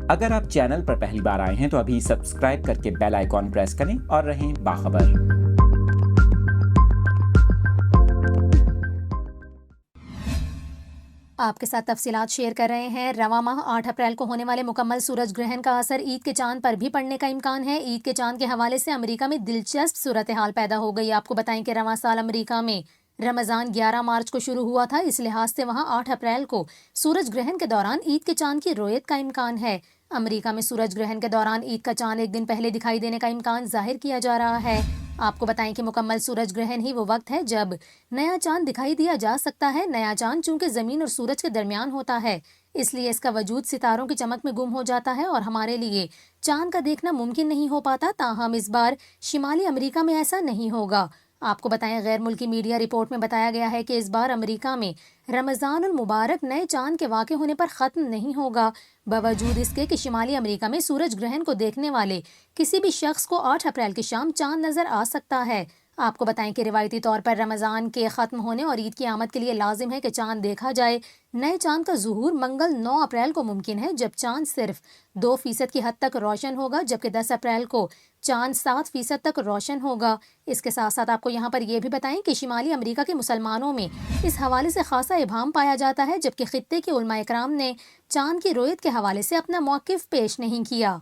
اگر آپ چینل پر پہلی بار آئے ہیں تو ابھی سبسکرائب کر کے بیل آئیکن پریس کریں اور رہیں باخبر۔ آپ کے ساتھ تفصیلات شیئر کر رہے ہیں۔ رواں ماہ 8 اپریل کو ہونے والے مکمل سورج گرہن کا اثر عید کے چاند پر بھی پڑنے کا امکان ہے۔ عید کے چاند کے حوالے سے امریکہ میں دلچسپ صورتحال پیدا ہو گئی۔ آپ کو بتائیں کہ رواں سال امریکہ میں رمضان 11 مارچ کو شروع ہوا تھا، اس لحاظ سے وہاں 8 اپریل کو سورج گرہن کے دوران عید کے چاند کی رویت کا امکان ہے۔ امریکہ میں سورج گرہن کے دوران عید کا چاند ایک دن پہلے دکھائی دینے کا امکان ظاہر کیا جا رہا ہے۔ آپ کو بتائیں کہ مکمل سورج گرہن ہی وہ وقت ہے جب نیا چاند دکھائی دیا جا سکتا ہے۔ نیا چاند چونکہ زمین اور سورج کے درمیان ہوتا ہے، اس لیے اس کا وجود ستاروں کی چمک میں گم ہو جاتا ہے اور ہمارے لیے چاند کا دیکھنا ممکن نہیں ہو پاتا۔ تاہم اس بار شمالی امریکہ میں ایسا نہیں ہوگا۔ آپ کو بتائیں غیر ملکی میڈیا رپورٹ میں بتایا گیا ہے کہ اس بار امریکہ میں رمضان المبارک نئے چاند کے واقع ہونے پر ختم نہیں ہوگا، باوجود اس کے کہ شمالی امریکہ میں سورج گرہن کو دیکھنے والے کسی بھی شخص کو 8 اپریل کی شام چاند نظر آ سکتا ہے۔ آپ کو بتائیں کہ روایتی طور پر رمضان کے ختم ہونے اور عید کی آمد کے لیے لازم ہے کہ چاند دیکھا جائے۔ نئے چاند کا ظہور منگل 9 اپریل کو ممکن ہے، جب چاند صرف 2% کی حد تک روشن ہوگا، جبکہ 10 اپریل کو چاند 7% تک روشن ہوگا۔ اس کے ساتھ ساتھ آپ کو یہاں پر یہ بھی بتائیں کہ شمالی امریکہ کے مسلمانوں میں اس حوالے سے خاصا ابہام پایا جاتا ہے، جبکہ خطے کے علماء اکرام نے چاند کی رویت کے حوالے سے اپنا موقف پیش نہیں کیا۔